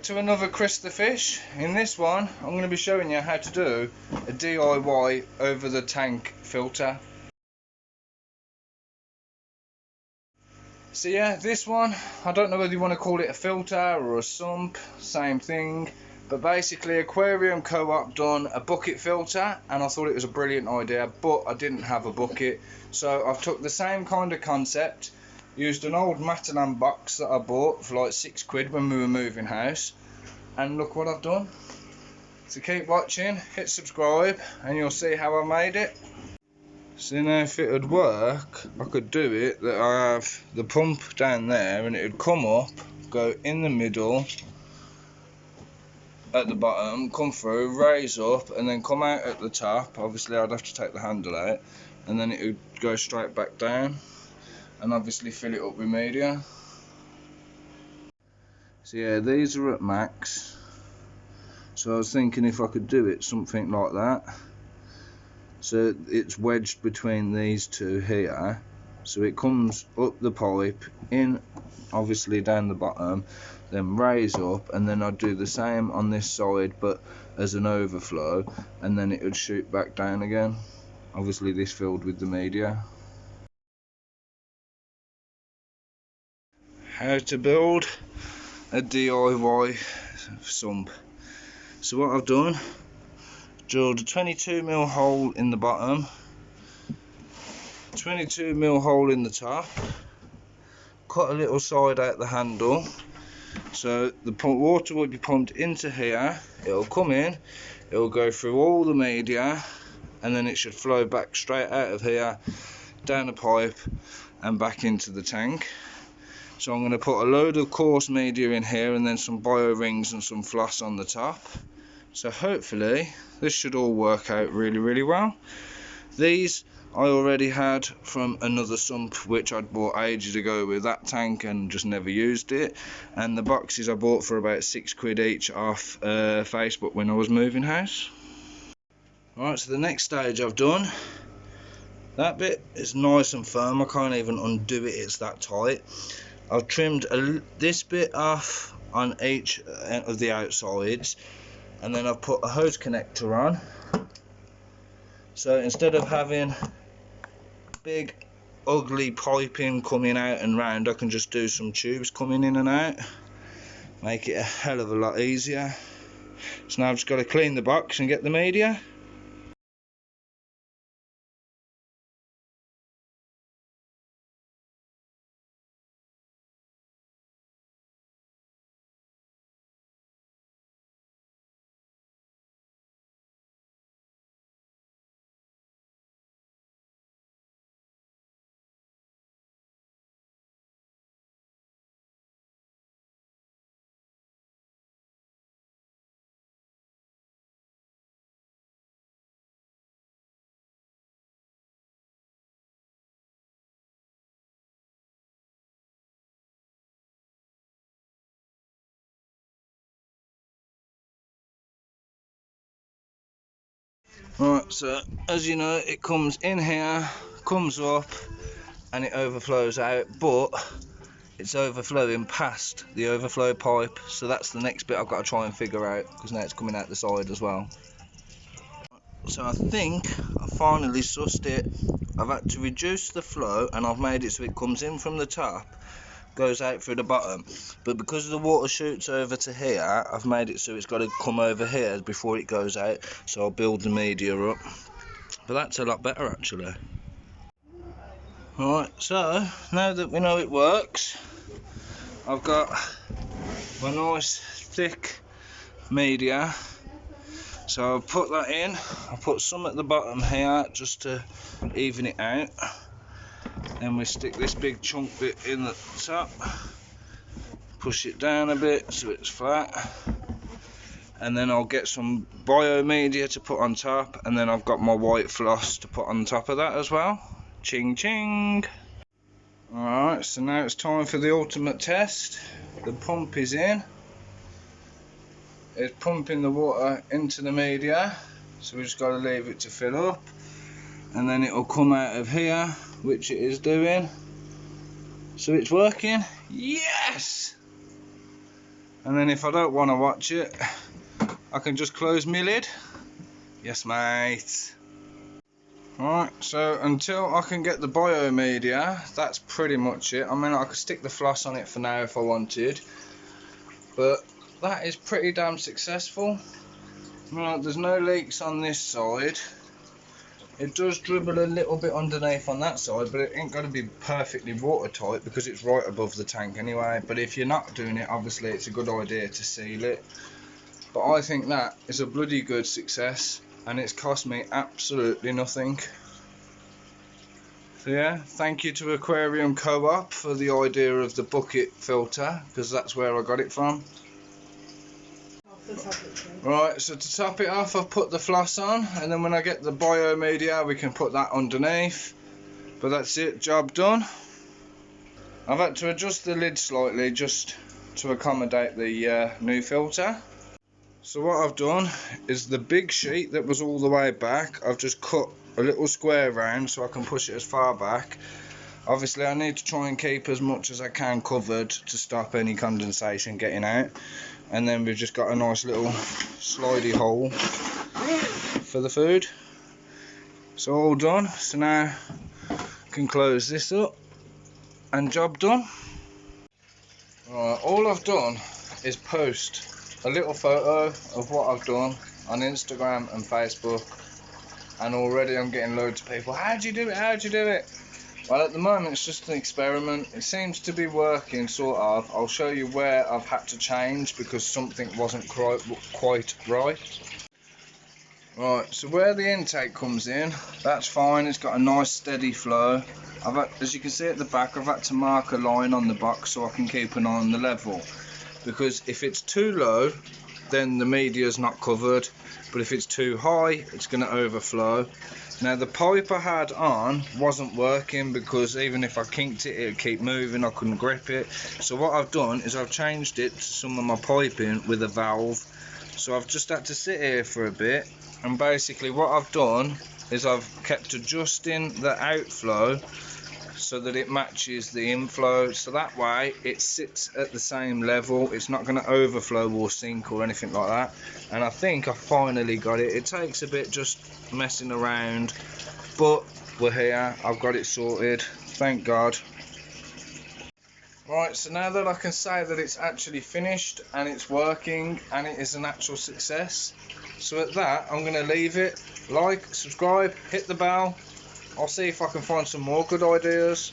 back to another Chris the Fish. In this one I'm going to be showing you how to do a DIY over the tank filter. So yeah, this one, I don't know whether you want to call it a filter or a sump, same thing, but basically Aquarium Co-op done a bucket filter and I thought it was a brilliant idea, but I didn't have a bucket, so I've took the same kind of concept, used an old Matalan box that I bought for like £6 when we were moving house, and look what I've done. So keep watching, hit subscribe and you'll see how I made it. So now if it would work, I could do it that I have the pump down there and it would come up, go in the middle at the bottom, come through, raise up and then come out at the top. Obviously I'd have to take the handle out and then it would go straight back down and obviously fill it up with media. So yeah, these are at max, so I was thinking if I could do it something like that. So it's wedged between these two here, so it comes up the pipe, in obviously down the bottom, then raise up, and then I'd do the same on this side but as an overflow, and then it would shoot back down again, obviously this filled with the media. How to build a DIY sump. So what I've done, drilled a 22mm hole in the bottom, 22mm hole in the top, cut a little side out the handle, so the water will be pumped into here, it'll come in, it'll go through all the media and then it should flow back straight out of here, down the pipe and back into the tank. So I'm going to put a load of coarse media in here and then some bio rings and some floss on the top. So hopefully this should all work out really well. These I already had from another sump which I'd bought ages ago with that tank and just never used it, and the boxes I bought for about £6 each off Facebook when I was moving house. Alright, so the next stage I've done, that bit is nice and firm, I can't even undo it, it's that tight. I've trimmed this bit off on each of the outsides, and then I've put a hose connector on, so instead of having big ugly piping coming out and round, I can just do some tubes coming in and out, make it a hell of a lot easier. So now I've just got to clean the box and get the media. Right, so as you know, it comes in here, comes up and it overflows out, but it's overflowing past the overflow pipe, so that's the next bit I've got to try and figure out, because now it's coming out the side as well. So I think I finally sussed it. I've had to reduce the flow and I've made it so it comes in from the top, goes out through the bottom, but because the water shoots over to here, I've made it so it's got to come over here before it goes out, so I'll build the media up, but that's a lot better actually. Alright, so now that we know it works, I've got my nice thick media, so I'll put that in. I'll put some at the bottom here just to even it out. Then we stick this big chunk bit in the top, push it down a bit so it's flat, and then I'll get some bio media to put on top, and then I've got my white floss to put on top of that as well. Ching ching! Alright, so now it's time for the ultimate test. The pump is in. It's pumping the water into the media, so we just got to leave it to fill up, and then it will come out of here, which it is doing. So it's working. Yes! And then if I don't want to watch it, I can just close my lid. Yes, mate. Right, so until I can get the biomedia, that's pretty much it. I mean, I could stick the floss on it for now if I wanted, but that is pretty damn successful. Right, there's no leaks on this side. It does dribble a little bit underneath on that side, but it ain't going to be perfectly watertight because it's right above the tank anyway. But if you're not doing it, obviously it's a good idea to seal it. But I think that is a bloody good success, and it's cost me absolutely nothing. So yeah, thank you to Aquarium Co-op for the idea of the bucket filter, because that's where I got it from. Right, so to top it off, I've put the floss on, and then when I get the biomedia, we can put that underneath. But that's it, job done. I've had to adjust the lid slightly just to accommodate the new filter. So what I've done is the big sheet that was all the way back, I've just cut a little square round so I can push it as far back. Obviously I need to try and keep as much as I can covered to stop any condensation getting out. And then we've just got a nice little slidey hole for the food. So all done. So now I can close this up and job done. Right, all I've done is post a little photo of what I've done on Instagram and Facebook, and already I'm getting loads of people, how'd you do it, how'd you do it? Well, at the moment it's just an experiment. It seems to be working, sort of. I'll show you where I've had to change because something wasn't quite right. Right, so where the intake comes in, that's fine, it's got a nice steady flow. As you can see at the back, I've had to mark a line on the box so I can keep an eye on the level. Because if it's too low, then the media's not covered, but if it's too high, it's going to overflow. Now the pipe I had on wasn't working because even if I kinked it, it would keep moving, I couldn't grip it. So what I've done is I've changed it to some of my piping with a valve. So I've just had to sit here for a bit, and basically what I've done is I've kept adjusting the outflow so that it matches the inflow, so that way it sits at the same level, it's not going to overflow or sink or anything like that. And I think I finally got it. It takes a bit just messing around, but we're here, I've got it sorted, thank God. Right, so now that I can say that it's actually finished and it's working and it is an actual success, so at that I'm going to leave it. Like, subscribe, hit the bell. I'll see if I can find some more good ideas.